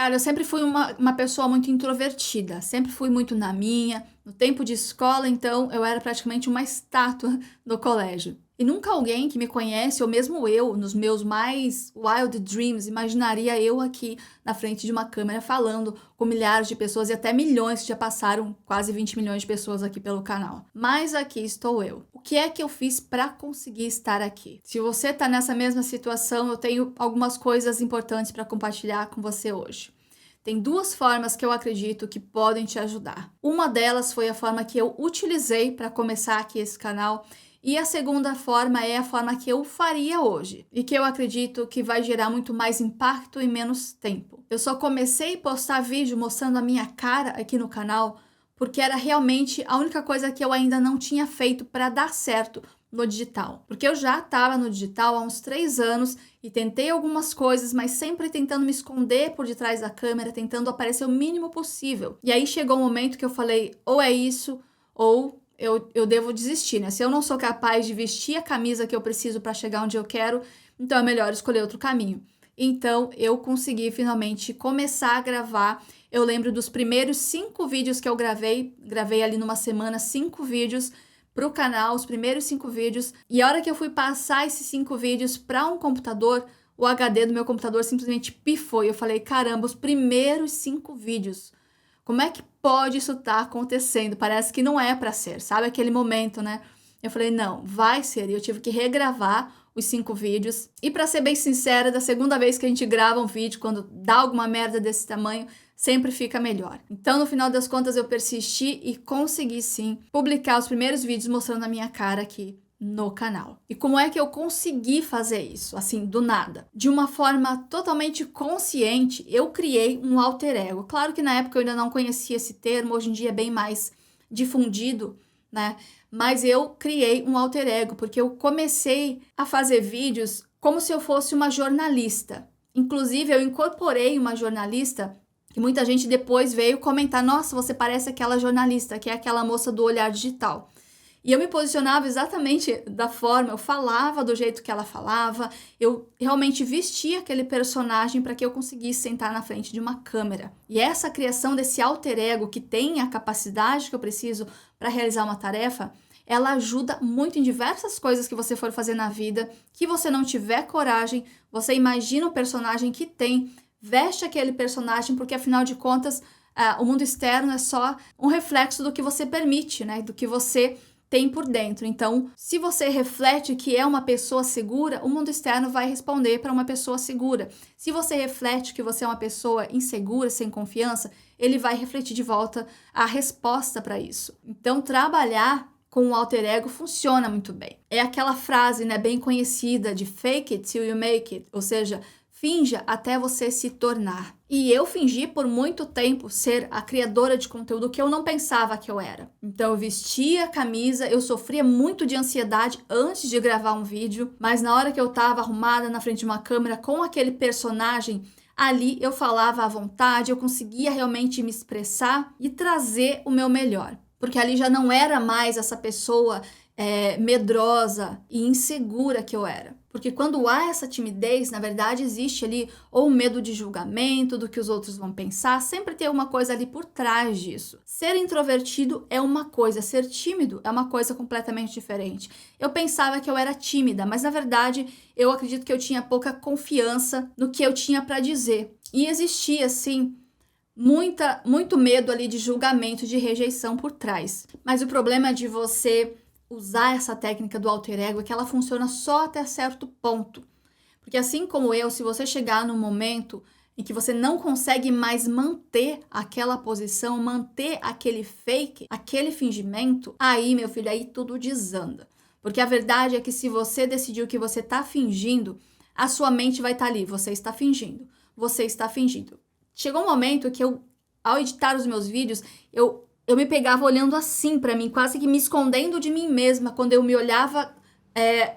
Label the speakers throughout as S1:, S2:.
S1: Cara, eu sempre fui uma pessoa muito introvertida, sempre fui muito na minha. No tempo de escola, então, eu era praticamente uma estátua no colégio. E nunca alguém que me conhece, ou mesmo eu, nos meus mais wild dreams, imaginaria eu aqui na frente de uma câmera falando com milhares de pessoas e até milhões, que já passaram quase 20 milhões de pessoas aqui pelo canal. Mas aqui estou eu. O que é que eu fiz para conseguir estar aqui? Se você tá nessa mesma situação, eu tenho algumas coisas importantes para compartilhar com você hoje. Tem duas formas que eu acredito que podem te ajudar. Uma delas foi a forma que eu utilizei para começar aqui esse canal. E a segunda forma é a forma que eu faria hoje e que eu acredito que vai gerar muito mais impacto em menos tempo. Eu só comecei a postar vídeo mostrando a minha cara aqui no canal porque era realmente a única coisa que eu ainda não tinha feito para dar certo no digital. Porque eu já estava no digital há uns 3 anos e tentei algumas coisas, mas sempre tentando me esconder por detrás da câmera, tentando aparecer o mínimo possível. E aí chegou um momento que eu falei, ou é isso, ou eu devo desistir, né? Se eu não sou capaz de vestir a camisa que eu preciso para chegar onde eu quero, então é melhor escolher outro caminho. Então, eu consegui finalmente começar a gravar. Eu lembro dos primeiros 5 vídeos que eu gravei ali numa semana, 5 vídeos pro canal, os primeiros 5 vídeos. E a hora que eu fui passar esses 5 vídeos para um computador, o HD do meu computador simplesmente pifou. E eu falei, caramba, os primeiros 5 vídeos. Como é que pode isso estar acontecendo? Parece que não é para ser, sabe? Aquele momento, né? Eu falei, não, vai ser. E eu tive que regravar os 5 vídeos. E para ser bem sincera, da segunda vez que a gente grava um vídeo, quando dá alguma merda desse tamanho, sempre fica melhor. Então, no final das contas, eu persisti e consegui sim publicar os primeiros vídeos mostrando a minha cara aqui no canal. E como é que eu consegui fazer isso, assim, do nada? De uma forma totalmente consciente, eu criei um alter ego. Claro que na época eu ainda não conhecia esse termo, hoje em dia é bem mais difundido, né? Mas eu criei um alter ego, porque eu comecei a fazer vídeos como se eu fosse uma jornalista. Inclusive, eu incorporei uma jornalista que muita gente depois veio comentar, nossa, você parece aquela jornalista, que é aquela moça do Olhar Digital. E eu me posicionava exatamente da forma, eu falava do jeito que ela falava, eu realmente vestia aquele personagem para que eu conseguisse sentar na frente de uma câmera. E essa criação desse alter ego que tem a capacidade que eu preciso para realizar uma tarefa, ela ajuda muito em diversas coisas que você for fazer na vida, que você não tiver coragem, você imagina o personagem que tem, veste aquele personagem, porque afinal de contas, o mundo externo é só um reflexo do que você permite, né? Do que você tem por dentro. Então, se você reflete que é uma pessoa segura, o mundo externo vai responder para uma pessoa segura. Se você reflete que você é uma pessoa insegura, sem confiança, ele vai refletir de volta a resposta para isso. Então, trabalhar com o alter ego funciona muito bem. É aquela frase, né, bem conhecida de fake it till you make it, ou seja, finja até você se tornar. E eu fingi por muito tempo ser a criadora de conteúdo que eu não pensava que eu era. Então eu vestia a camisa, eu sofria muito de ansiedade antes de gravar um vídeo, mas na hora que eu tava arrumada na frente de uma câmera com aquele personagem, ali eu falava à vontade, eu conseguia realmente me expressar e trazer o meu melhor. Porque ali já não era mais essa pessoa medrosa e insegura que eu era. Porque quando há essa timidez, na verdade existe ali ou um medo de julgamento, do que os outros vão pensar, sempre tem uma coisa ali por trás disso. Ser introvertido é uma coisa, ser tímido é uma coisa completamente diferente. Eu pensava que eu era tímida, mas na verdade eu acredito que eu tinha pouca confiança no que eu tinha para dizer. E existia, sim, muito medo ali de julgamento, de rejeição por trás. Mas o problema de você usar essa técnica do alter ego é que ela funciona só até certo ponto. Porque assim como eu, se você chegar num momento em que você não consegue mais manter aquela posição, manter aquele fake, aquele fingimento, aí, meu filho, aí tudo desanda. Porque a verdade é que se você decidiu que você tá fingindo, a sua mente vai estar ali, você está fingindo, você está fingindo. Chegou um momento que eu, ao editar os meus vídeos, eu me pegava olhando assim pra mim, quase que me escondendo de mim mesma quando eu me olhava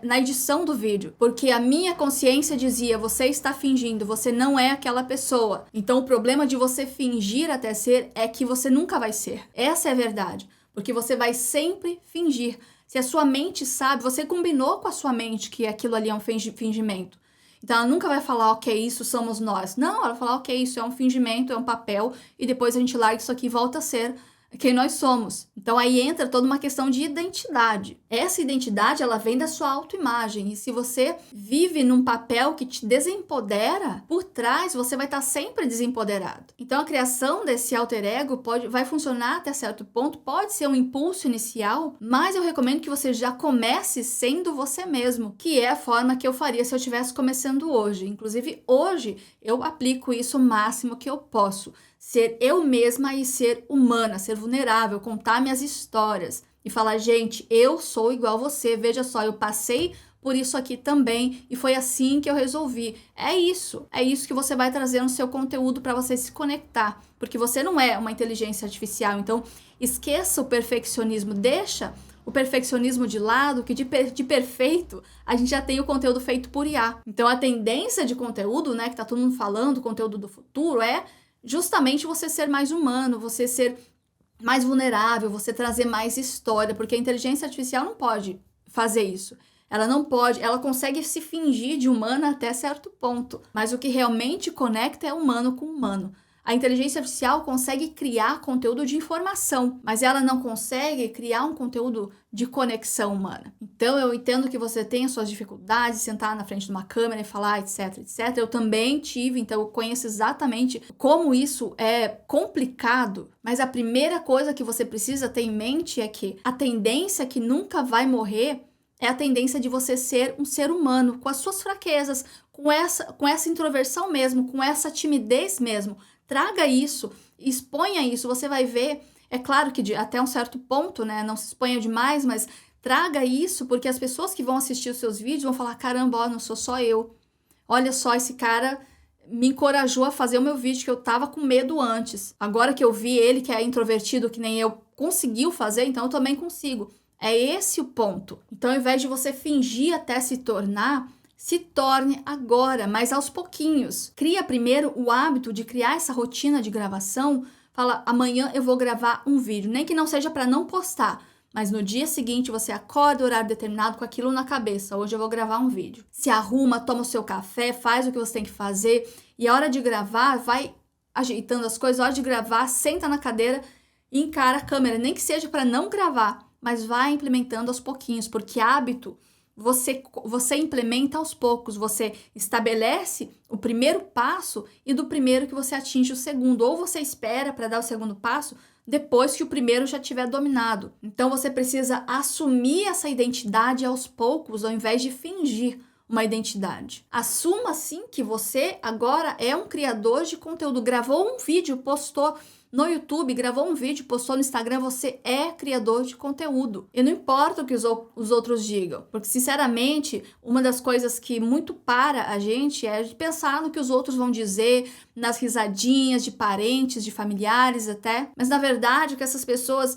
S1: na edição do vídeo. Porque a minha consciência dizia, você está fingindo, você não é aquela pessoa. Então o problema de você fingir até ser é que você nunca vai ser. Essa é a verdade. Porque você vai sempre fingir. Se a sua mente sabe, você combinou com a sua mente que aquilo ali é um fingimento. Então ela nunca vai falar, ok, isso somos nós. Não, ela vai falar, ok, isso é um fingimento, é um papel, e depois a gente larga isso aqui e volta a ser quem nós somos. Então aí entra toda uma questão de identidade. Essa identidade, ela vem da sua autoimagem. E se você vive num papel que te desempodera, por trás você vai estar sempre desempoderado. Então a criação desse alter ego vai funcionar até certo ponto, pode ser um impulso inicial, mas eu recomendo que você já comece sendo você mesmo, que é a forma que eu faria se eu estivesse começando hoje. Inclusive hoje eu aplico isso o máximo que eu posso. Ser eu mesma e ser humana, ser vulnerável, contar minhas histórias e falar, gente, eu sou igual você, veja só, eu passei por isso aqui também e foi assim que eu resolvi. É isso que você vai trazer no seu conteúdo para você se conectar, porque você não é uma inteligência artificial, então esqueça o perfeccionismo, deixa o perfeccionismo de lado, que de perfeito a gente já tem o conteúdo feito por IA. Então a tendência de conteúdo, né, que tá todo mundo falando, conteúdo do futuro, é justamente você ser mais humano, você ser mais vulnerável, você trazer mais história, porque a inteligência artificial não pode fazer isso. Ela não pode, ela consegue se fingir de humana até certo ponto, mas o que realmente conecta é humano com humano. A inteligência artificial consegue criar conteúdo de informação, mas ela não consegue criar um conteúdo de conexão humana. Então, eu entendo que você tem as suas dificuldades, sentar na frente de uma câmera e falar, etc, etc. Eu também tive, então eu conheço exatamente como isso é complicado, mas a primeira coisa que você precisa ter em mente é que a tendência que nunca vai morrer é a tendência de você ser um ser humano, com as suas fraquezas, com essa introversão mesmo, com essa timidez mesmo. Traga isso, exponha isso, você vai ver, é claro que até um certo ponto, né, não se exponha demais, mas traga isso, porque as pessoas que vão assistir os seus vídeos vão falar, caramba, ó, não sou só eu, olha só, esse cara me encorajou a fazer o meu vídeo, que eu tava com medo antes, agora que eu vi ele, que é introvertido, que nem eu, conseguiu fazer, então eu também consigo. É esse o ponto. Então, ao invés de você fingir até se tornar, se torne agora, mas aos pouquinhos. Cria primeiro o hábito de criar essa rotina de gravação. Fala, amanhã eu vou gravar um vídeo, nem que não seja para não postar, mas no dia seguinte você acorda, horário determinado, com aquilo na cabeça. Hoje eu vou gravar um vídeo. Se arruma, toma o seu café, faz o que você tem que fazer e a hora de gravar, vai ajeitando as coisas. A hora de gravar, senta na cadeira e encara a câmera, nem que seja para não gravar, mas vai implementando aos pouquinhos, porque hábito você implementa aos poucos, você estabelece o primeiro passo e do primeiro que você atinge o segundo, ou você espera para dar o segundo passo depois que o primeiro já tiver dominado. Então você precisa assumir essa identidade aos poucos, ao invés de fingir uma identidade. Assuma sim que você agora é um criador de conteúdo, gravou um vídeo, postou no YouTube, gravou um vídeo, postou no Instagram, você é criador de conteúdo. E não importa o que os outros digam, porque, sinceramente, uma das coisas que muito para a gente é de pensar no que os outros vão dizer, nas risadinhas de parentes, de familiares até. Mas, na verdade, o que essas pessoas...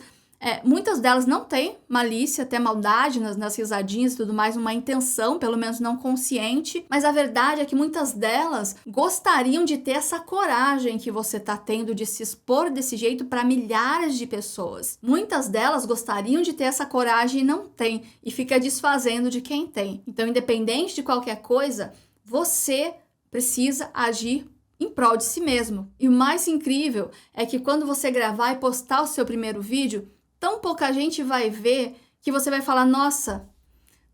S1: muitas delas não têm malícia, até maldade nas risadinhas e tudo mais, uma intenção, pelo menos não consciente, mas a verdade é que muitas delas gostariam de ter essa coragem que você tá tendo de se expor desse jeito para milhares de pessoas. Muitas delas gostariam de ter essa coragem e não tem, e fica desfazendo de quem tem. Então, independente de qualquer coisa, você precisa agir em prol de si mesmo. E o mais incrível é que quando você gravar e postar o seu primeiro vídeo, tão pouca gente vai ver que você vai falar, nossa,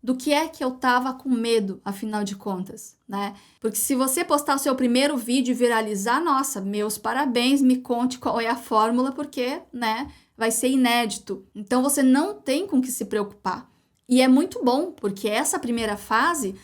S1: do que é que eu tava com medo, afinal de contas, né? Porque se você postar o seu primeiro vídeo e viralizar, nossa, meus parabéns, me conte qual é a fórmula, porque, né, vai ser inédito. Então você não tem com que se preocupar. E é muito bom, porque essa primeira fase,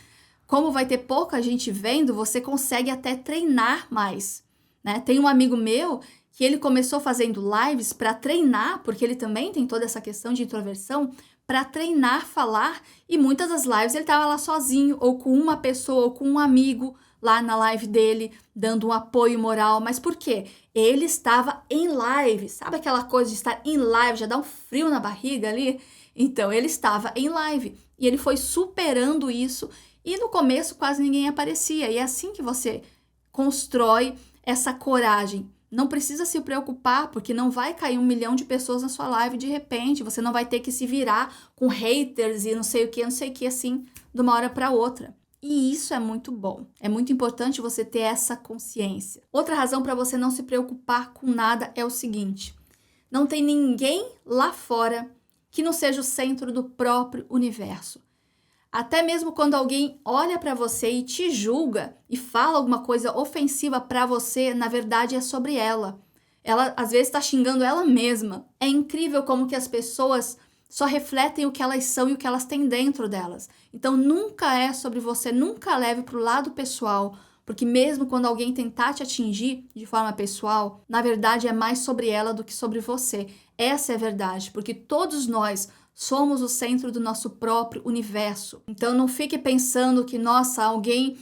S1: como vai ter pouca gente vendo, você consegue até treinar mais, né? Tem um amigo meu que ele começou fazendo lives para treinar, porque ele também tem toda essa questão de introversão, para treinar falar, e muitas das lives ele estava lá sozinho, ou com uma pessoa, ou com um amigo lá na live dele, dando um apoio moral. Mas por quê? Ele estava em live, sabe aquela coisa de estar em live, já dá um frio na barriga ali? Então, ele estava em live, e ele foi superando isso, e no começo quase ninguém aparecia, e é assim que você constrói essa coragem. Não precisa se preocupar, porque não vai cair 1 milhão de pessoas na sua live de repente. Você não vai ter que se virar com haters e não sei o que, assim, de uma hora para outra. E isso é muito bom. É muito importante você ter essa consciência. Outra razão para você não se preocupar com nada é o seguinte: não tem ninguém lá fora que não seja o centro do próprio universo. Até mesmo quando alguém olha para você e te julga e fala alguma coisa ofensiva para você, na verdade é sobre ela. Ela às vezes está xingando ela mesma. É incrível como que as pessoas só refletem o que elas são e o que elas têm dentro delas. Então nunca é sobre você, nunca leve para o lado pessoal, porque mesmo quando alguém tentar te atingir de forma pessoal, na verdade é mais sobre ela do que sobre você. Essa é a verdade, porque todos nós somos o centro do nosso próprio universo. Então não fique pensando que, nossa, alguém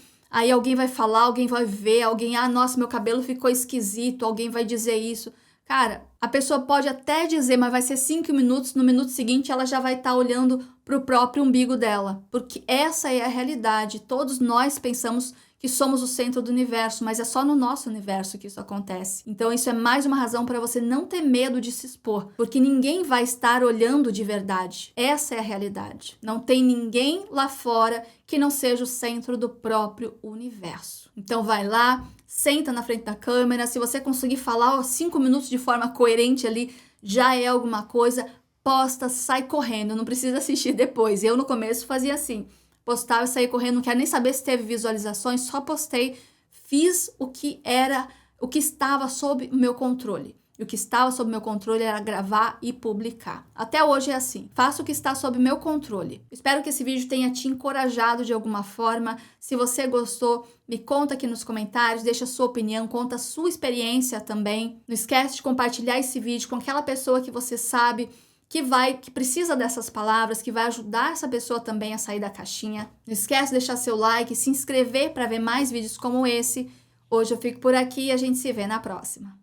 S1: vai falar, alguém vai ver, nossa, meu cabelo ficou esquisito, alguém vai dizer isso. Cara, a pessoa pode até dizer, mas vai ser 5 minutos, no minuto seguinte ela já vai estar olhando para o próprio umbigo dela, porque essa é a realidade. Todos nós pensamos que somos o centro do universo, mas é só no nosso universo que isso acontece. Então isso é mais uma razão para você não ter medo de se expor, porque ninguém vai estar olhando de verdade. Essa é a realidade. Não tem ninguém lá fora que não seja o centro do próprio universo. Então vai lá, senta na frente da câmera, se você conseguir falar 5 minutos de forma coerente ali, já é alguma coisa, posta, sai correndo, não precisa assistir depois. Eu no começo fazia assim, postava e saía correndo, não quero nem saber se teve visualizações, só postei, fiz o que estava sob o meu controle. E o que estava sob meu controle era gravar e publicar. Até hoje é assim. Faço o que está sob meu controle. Espero que esse vídeo tenha te encorajado de alguma forma. Se você gostou, me conta aqui nos comentários, deixa a sua opinião, conta a sua experiência também. Não esquece de compartilhar esse vídeo com aquela pessoa que você sabe que precisa dessas palavras, que vai ajudar essa pessoa também a sair da caixinha. Não esquece de deixar seu like, se inscrever para ver mais vídeos como esse. Hoje eu fico por aqui e a gente se vê na próxima.